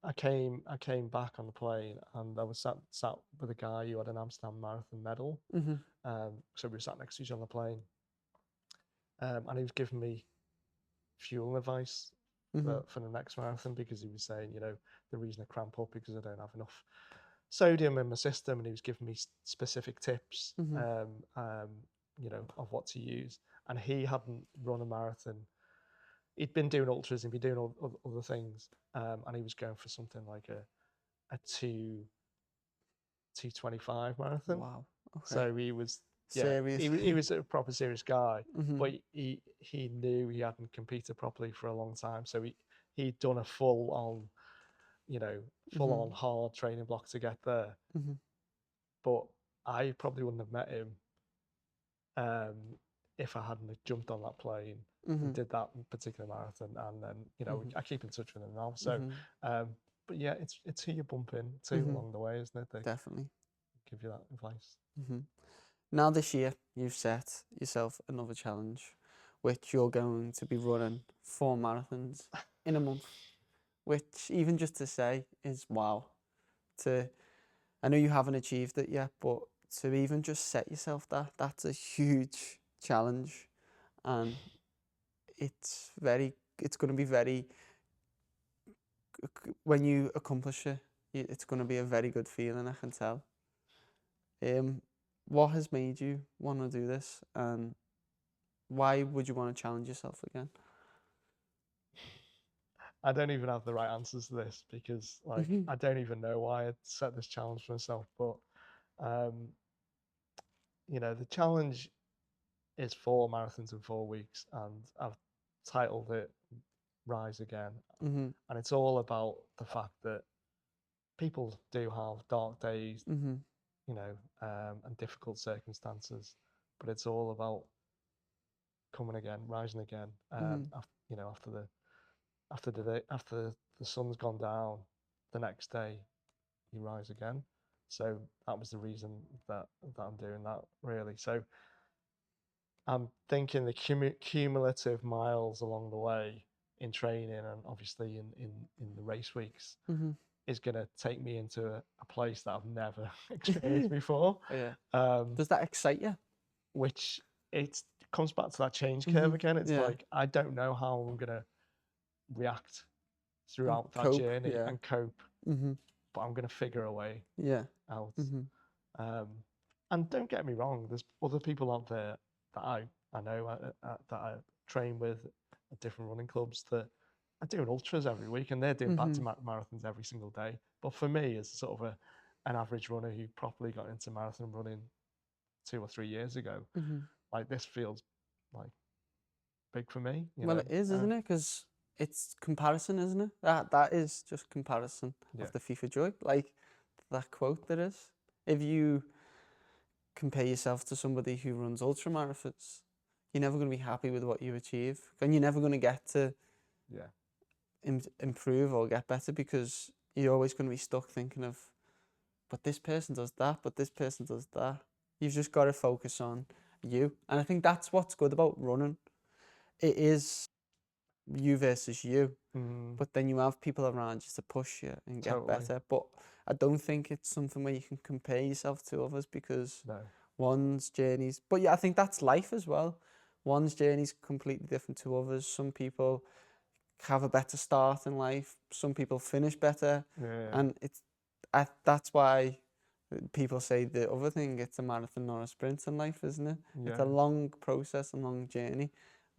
I came back on the plane, and I was sat with a guy who had an Amsterdam Marathon medal. So we were sat next to each other on the plane, and he was giving me fuel advice for the next marathon, because he was saying, the reason I cramp up because I don't have enough sodium in my system, and he was giving me specific tips, of what to use. And he hadn't run a marathon. He'd been doing ultras and been doing all other things, and he was going for something like a 2:25 marathon. Wow. Okay. So he was serious. he was a proper serious guy, but he knew he hadn't competed properly for a long time. So he'd done a full on hard training block to get there. But I probably wouldn't have met him if I hadn't jumped on that plane and did that particular marathon. And then I keep in touch with him now. So but yeah, it's who you bump into along the way, isn't it? They Definitely give you that advice. Now this year you've set yourself another challenge, which you're going to be running 4 marathons in a month, which even just to say is wow. I know you haven't achieved it yet, but to even just set yourself that's a huge challenge, and it's going to be very, when you accomplish it, it's going to be a very good feeling, I can tell. What has made you want to do this, and why would you want to challenge yourself again? I don't even have the right answers to this, because I don't even know why I set this challenge for myself. But the challenge is 4 marathons in 4 weeks, and I've titled it Rise Again. And it's all about the fact that people do have dark days, and difficult circumstances, but it's all about coming again, rising again. After the sun's gone down, the next day you rise again. So that was the reason that I'm doing that, really. So I'm thinking the cumulative miles along the way in training, and obviously in the race weeks, is going to take me into a place that I've never experienced before. Yeah. Does that excite you? Which it comes back to that change curve again. It's like, I don't know how I'm going to react throughout that journey and cope, but I'm going to figure a way out. And don't get me wrong, there's other people out there that I know that I train with at different running clubs that are doing ultras every week, and they're doing back-to-back marathons every single day. But for me, as sort of an average runner who properly got into marathon running 2 or 3 years ago. Mm-hmm. Like this feels like big for me, you Well, know. it is, isn't it? Because it's comparison, isn't it? That is just comparison Yeah. of the FIFA joy. Like that quote there is. If you compare yourself to somebody who runs ultra marathons, you're never going to be happy with what you achieve, and you're never going to get to Yeah. improve or get better because you're always going to be stuck thinking of, but this person does that, but this person does that. You've just got to focus on you, and I think that's what's good about running. It is you versus you, but then you have people around you to push you and get Totally. better. But I don't think it's something where you can compare yourself to others because No. one's journeys. But yeah, I think that's life as well. One's journey's completely different to others. Some people have a better start in life. Some people finish better, Yeah. and that's why people say the other thing. It's a marathon, not a sprint in life, isn't it? Yeah. It's a long process, a long journey,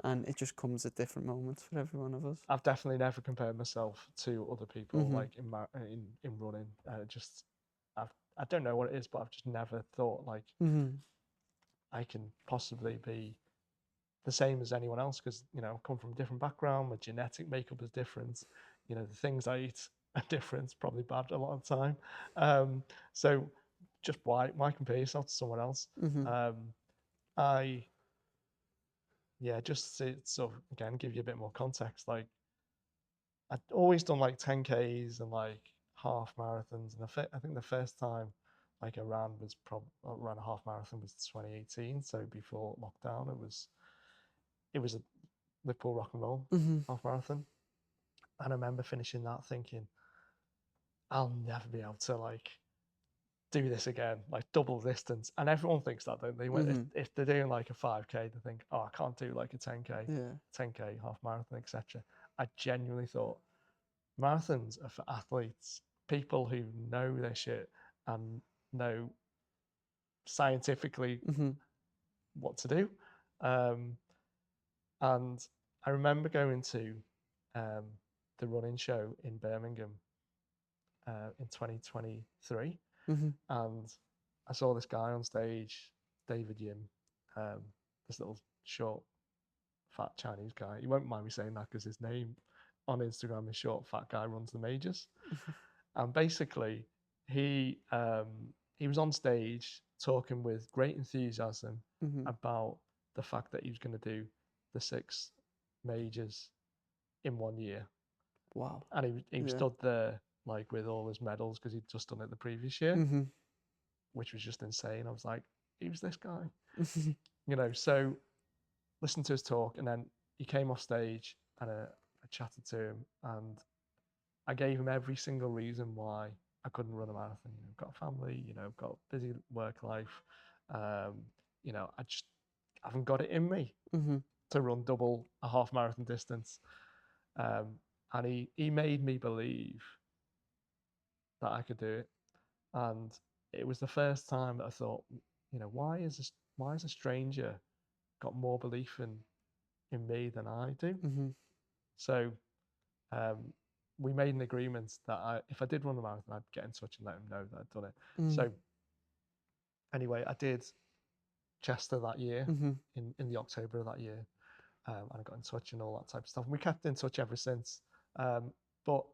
and it just comes at different moments for every one of us. I've definitely never compared myself to other people Mhm. like in running. Just I don't know what it is, but I've just never thought like Mhm. I can possibly be the same as anyone else because you know I come from a different background. My genetic makeup is different. You know the things I eat are different. Probably bad a lot of the time. So just why compare yourself to someone else? Mhm. I yeah, just to sort of again give you a bit more context. Like I'd always done like 10Ks and like half marathons, and I think the first time like I ran a half marathon was 2018. So before lockdown, it was a Liverpool Rock and Roll Mhm. half marathon, and I remember finishing that thinking I'll never be able to like do this again, like double distance. And everyone thinks that, don't they? Mhm. If they're doing like a 5K, they think, oh, I can't do like a 10K, Yeah. 10K half marathon, etc. I genuinely thought marathons are for athletes, people who know their shit and know scientifically Mhm. what to do. Um, and I remember going to um, the running show in Birmingham in 2023, Mhm. and I saw this guy on stage, David Yim, this little short, fat Chinese guy. You won't mind me saying that because his name on Instagram is short, fat guy runs the majors. And basically, he um, he was on stage talking with great enthusiasm Mhm. about the fact that he was going to do the 6 majors in 1 year, Wow. and he Yeah. stood there like with all his medals because he'd just done it the previous year, Mhm. which was just insane. I was like, who's this guy? You know, so listened to his talk, and then he came off stage, and I chatted to him, and I gave him every single reason why I couldn't run a marathon. You know, I've got a family, you know, I've got a busy work life. Um, you know, I just haven't got it in me Mhm. to run double a half marathon distance. And he made me believe that I could do it. And it was the first time that I thought, you know, why is a stranger got more belief in me than I do? Mhm. So um, we made an agreement that if I did run a marathon, I'd get in touch and let him know that I'd done it. Mhm. So anyway, I did Chester that year Mhm. in the October of that year, and I got in touch and all that type of stuff. And we kept in touch ever since. But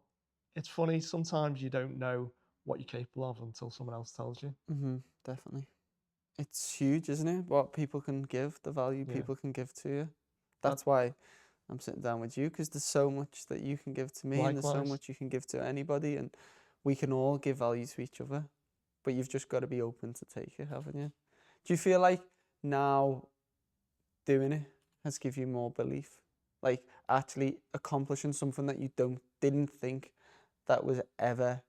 it's funny, sometimes you don't know what you're capable of until someone else tells you. Mhm. Definitely. It's huge, isn't it? What people can give, the value Yeah. people can give to you. That, That's why I'm sitting down with you because there's so much that you can give to me, and there's so likewise. much you can give to anybody, and we can all give value to each other. But you've just got to be open to take it, haven't you? Do you feel like now doing it has given you more belief? Like actually accomplishing something that you didn't think that was ever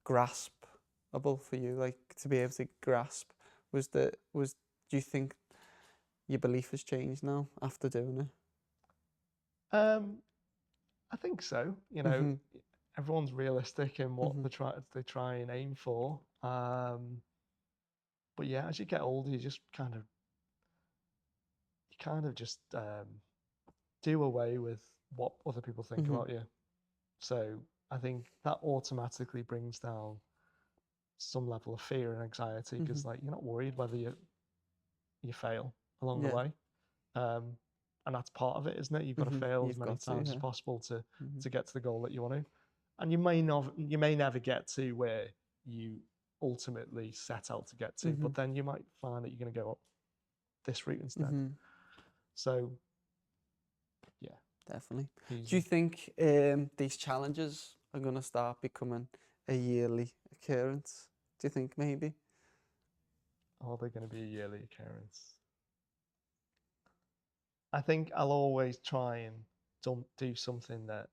graspable for you, like to be able to grasp was do you think your belief has changed now after doing it? Um, I think so. You know, Mhm. everyone's realistic in what Mhm. they try and aim for. But yeah, as you get older, you kind of just do away with what other people think Mhm. about you. So I think that automatically brings down some level of fear and anxiety because like you're not worried whether you fail along the Yeah. way. And that's part of it, isn't it? You've got to fail as You've many got to, times as yeah. possible to get to the goal that you want to. And you may never get to where you ultimately set out to get to, but then you might find that you're going to go up this route instead. So, yeah, Definitely. Do easy. you think these challenges are going to start becoming a yearly occurrence? Do you think maybe? Are they going to be a yearly occurrence? I think I'll always try and do something that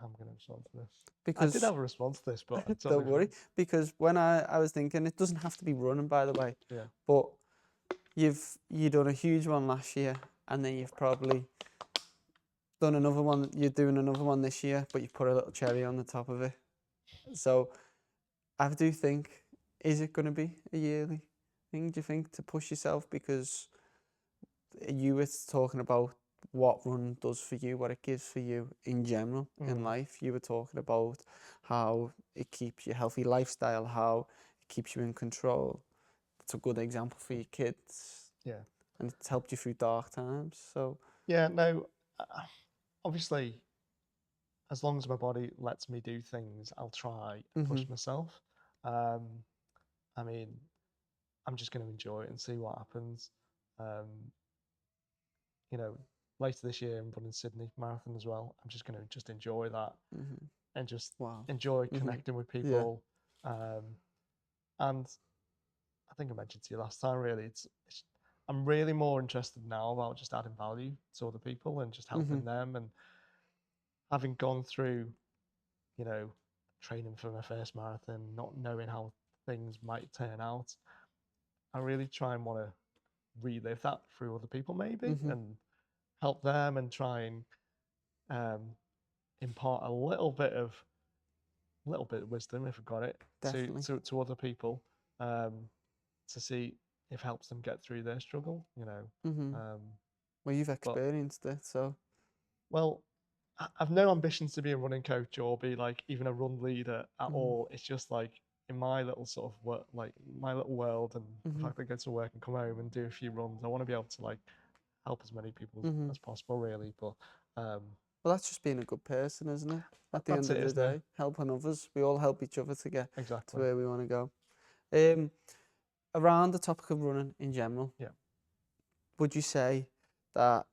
I'm going to respond to this. I did Because have a response to this, but I totally don't worry, forgot. because when I was thinking, it doesn't have to be running, by the way. Yeah. But you done a huge one last year, and then you've probably done another one. You're doing another one this year, but you've put a little cherry on the top of it. So I do think, is it going to be a yearly thing? Do you think, to push yourself? Because you were talking about what run does for you, what it gives for you in general in life. You were talking about how it keeps you healthy lifestyle, how it keeps you in control. It's a good example for your kids. Yeah. And it's helped you through dark times. So Yeah, no, obviously, as long as my body lets me do things, I'll try and push myself. I mean, I'm just going to enjoy it and see what happens. You know, later this year, I'm running Sydney Marathon as well. I'm just going to just enjoy that and just enjoy connecting with yeah. people. And I think I mentioned to you last time, really, I'm really more interested now about just adding value to other people and just helping them. And having gone through, you know, training for my first marathon, not knowing how things might turn out, I really try and want to relive that through other people maybe and help them and try and impart a little bit of wisdom if I've got it to other people to see if it helps them get through their struggle, you know. Well, you've experienced it, so. Well, I've no ambitions to be a running coach or be like even a run leader at all. It's just like in my little sort of work, like my little world, and the fact that I go to work and come home and do a few runs. I want to be able to like help as many people as possible, really. But well, that's just being a good person, isn't it? At the end that's of it, the isn't it? day, helping others. We all help each other to get to Exactly. where we want to go. Around the topic of running in general, Yeah. would you say that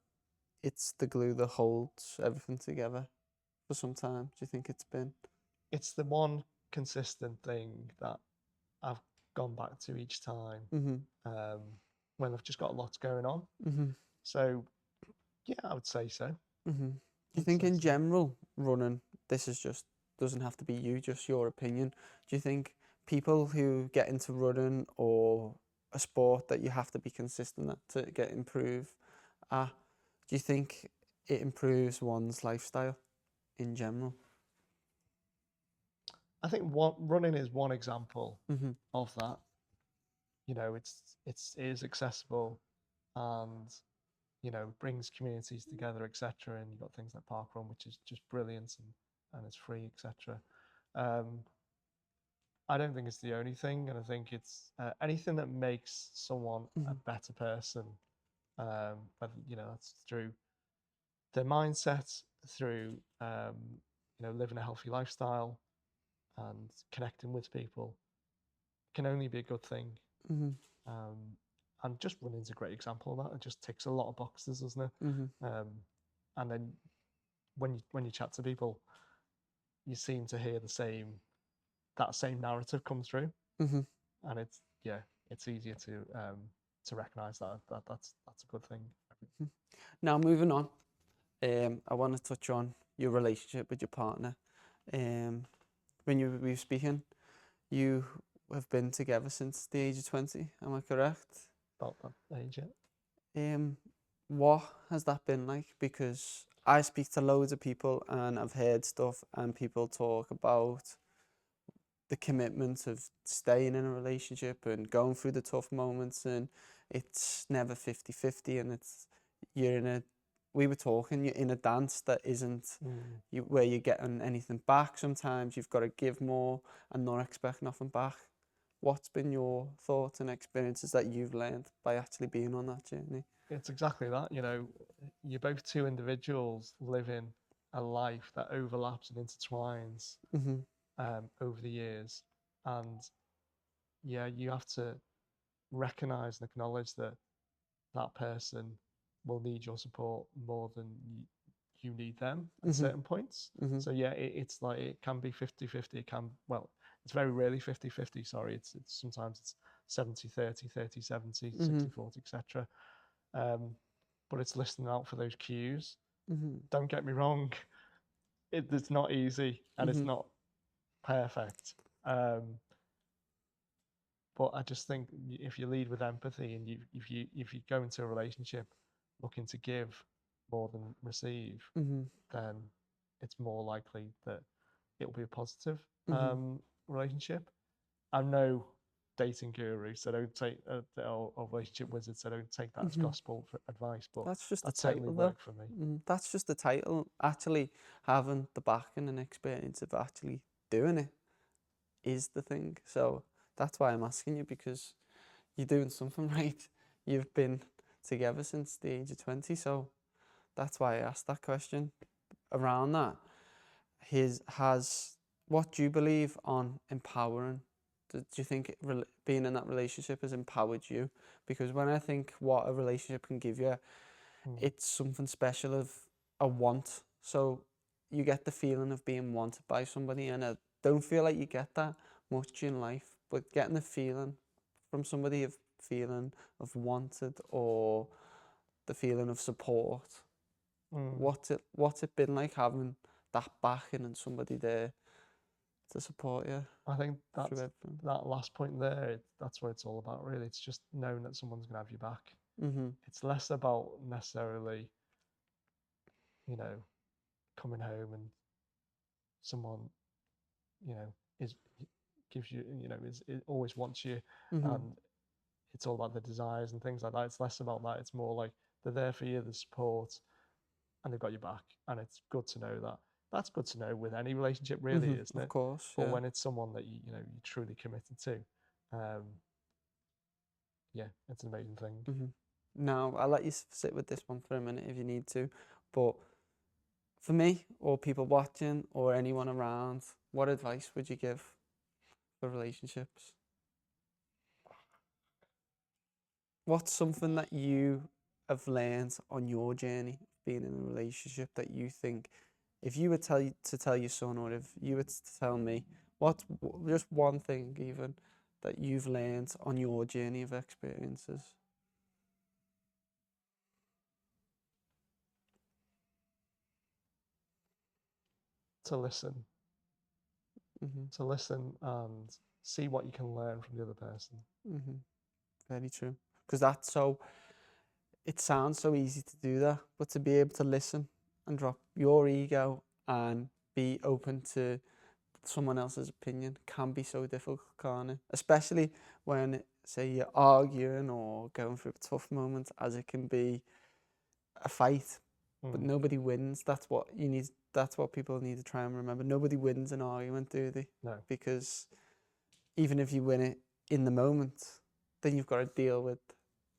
it's the glue that holds everything together for some time? Do you think it's been? It's the one consistent thing that I've gone back to each time when I've just got lots going on. So, yeah, I would say so. Do you think in general running, this is just, doesn't have to be you, just your opinion, do you think people who get into running or a sport that you have to be consistent at to get improve, do you think it improves one's lifestyle in general? I think running is one example of that. You know, it is accessible and you know brings communities together, etc. And you've got things like parkrun, which is just brilliant and it's free, etc. I don't think it's the only thing, and I think it's anything that makes someone a better person. Whether you know that's through their mindset, through you know living a healthy lifestyle, and connecting with people, can only be a good thing. And just running's a great example of that. It just ticks a lot of boxes, doesn't it? And then when you chat to people, you seem to hear that same narrative come through, and it's easier to recognise that's a good thing. Now moving on, I want to touch on your relationship with your partner. When we were speaking, you have been together since the age of 20, am I correct? About that age, yeah. What has that been like? Because I speak to loads of people and I've heard stuff and people talk about the commitment of staying in a relationship and going through the tough moments, and it's never 50-50, and you're in a we were talking, you're in a dance that isn't where you're getting anything back. Sometimes you've got to give more and not expect nothing back. What's been your thoughts and experiences that you've learned by actually being on that journey? It's exactly that. You're both two individuals living a life that overlaps and intertwines Mm-hmm. over the years. And yeah, you have to recognize and acknowledge that that person will need your support more than you need them at Mm-hmm. certain points. Mm-hmm. So yeah, it's like it can be 50-50. It can, well, it's very rarely 50-50, sorry. It's sometimes it's 70-30, 30-70, Mm-hmm. 60-40, etc. But it's listening out for those cues. Mm-hmm. Don't get me wrong, it's not easy and it's Mm-hmm. not perfect. But I just think if you lead with empathy and if you go into a relationship looking to give more than receive, Mm-hmm. then it's more likely that it'll be a positive Mm-hmm. relationship. I'm no dating guru, so don't take or relationship wizard, so don't take that as Mm-hmm. gospel for advice. But That's just the that certainly title, though. worked for me. That's just the title. Actually, having the backing and experience of actually doing it is the thing. So that's why I'm asking you, because you're doing something right. You've been together since the age of 20, so that's why I asked that question. Around that, what do you believe on empowering? Do you think being in that relationship has empowered you? Because when I think what a relationship can give you, it's something special of a want. So you get the feeling of being wanted by somebody, and I don't feel like you get that much in life. But getting the feeling from somebody of feeling of wanted, or the feeling of support, what's it been like having that backing and somebody there to support you I think through everything? that last point there, that's what it's all about, really. It's just knowing that someone's going to have your back. Mm-hmm. It's less about necessarily, you know, coming home and someone, you know, is gives you, is it always wants you, Mm-hmm. and it's all about the desires and things like that. It's less about that. It's more like they're there for you, the support, and they've got your back. And it's good to know that. That's good to know with any relationship, really, Mm-hmm. isn't Of it? course, But yeah. when it's someone that you're truly committed to, yeah, it's an amazing thing. Mm-hmm. Now, I'll let you sit with this one for a minute if you need to, but for me, or people watching, or anyone around, what advice would you give for relationships? What's something that you have learned on your journey of being in a relationship that you think, if you were to tell your son, or if you were to tell me, what's just one thing even that you've learned on your journey of experiences? To listen, Mm-hmm. to listen and see what you can learn from the other person. Mm-hmm. Very true. Because it sounds so easy to do that, but to be able to listen and drop your ego and be open to someone else's opinion can be so difficult, can't it? Especially when, say, you're arguing or going through a tough moment, as it can be a fight, but nobody wins. That's what you need. That's what people need to try and remember. Nobody wins an argument, do they? No. Because even if you win it in the moment, then you've got to deal with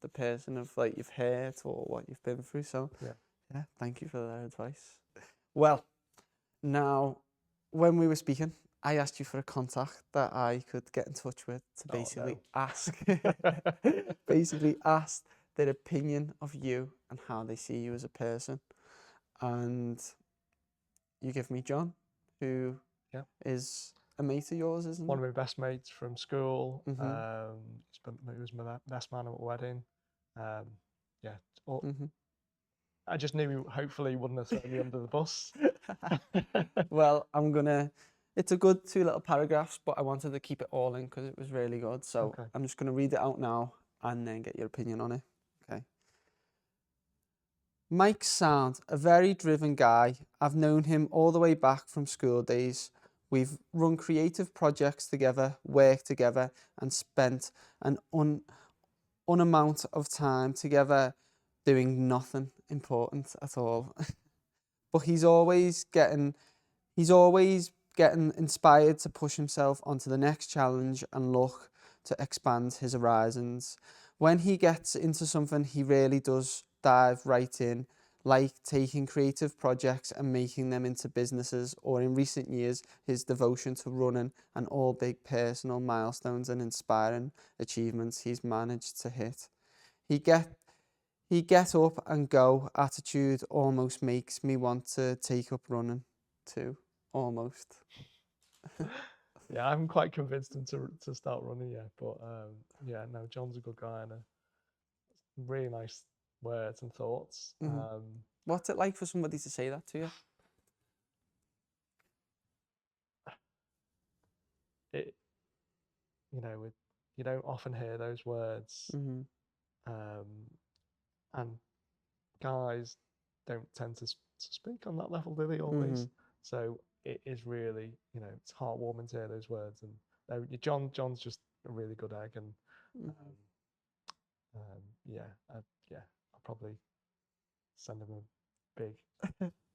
the person of like you've hurt or what you've been through. So yeah, thank you for that advice. Well, now, when we were speaking, I asked you for a contact that I could get in touch with to basically ask basically ask their opinion of you and how they see you as a person. And you give me John, who is a mate of yours, isn't One of my best mates from school. Mm-hmm. He was my best man at a wedding. Yeah. Mm-hmm. I just knew he hopefully wouldn't have thrown me under the bus. Well, it's a good 2 little paragraphs, but I wanted to keep it all in because it was really good. So I'm just going to read it out now and then get your opinion on it. Okay. Mike sounds a very driven guy. I've known him all the way back from school days. We've run creative projects together, worked together, and spent an amount of time together doing nothing important at all. But he's always getting inspired to push himself onto the next challenge and look to expand his horizons. When he gets into something, he really does dive right in, like taking creative projects and making them into businesses, or in recent years, his devotion to running and all big personal milestones and inspiring achievements he's managed to hit. He get he get up and go attitude almost makes me want to take up running too. Almost. Yeah, I'm quite convinced him to start running. Yeah, but yeah, no, John's a good guy and really nice words and thoughts. Mhm. What's it like for somebody to say that to you? It you don't often hear those words, Mhm. um, and guys don't tend to speak on that level, do they always? Mhm. So it is really, it's heartwarming to hear those words. And no, John's just a really good egg, and Mhm. yeah, yeah, I'll probably send him a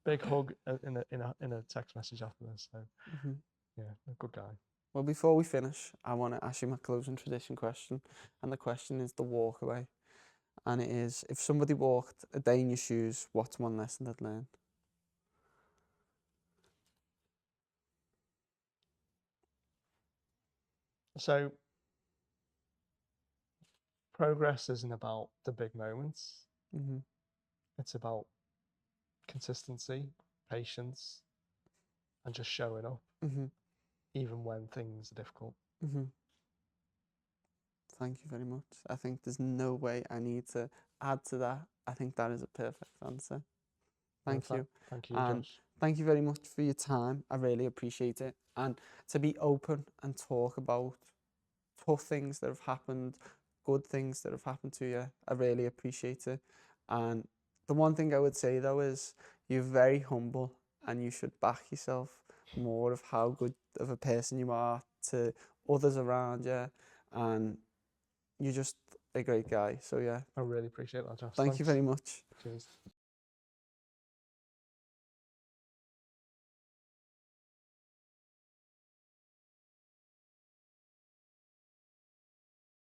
big hug in a text message after this. So Mhm. yeah, a good guy. Well, before we finish, I want to ask you my closing tradition question, and the question is the walk away. And it is, if somebody walked a day in your shoes, what's one lesson they'd learn? So progress isn't about the big moments. Mhm. It's about consistency, patience, and just showing up, Mhm. even when things are difficult. Mhm. Thank you very much. I think there's no way I need to add to that. I think that is a perfect answer. Well, Thank you. thank you, And Josh. thank you very much for your time. I really appreciate it. And to be open and talk about tough things that have happened, good things that have happened to you, I really appreciate it. And the one thing I would say though is you're very humble and you should back yourself more of how good of a person you are to others around you. And you're just a great guy. So yeah, I really appreciate that, Josh. thank you Thanks. very much. Cheers.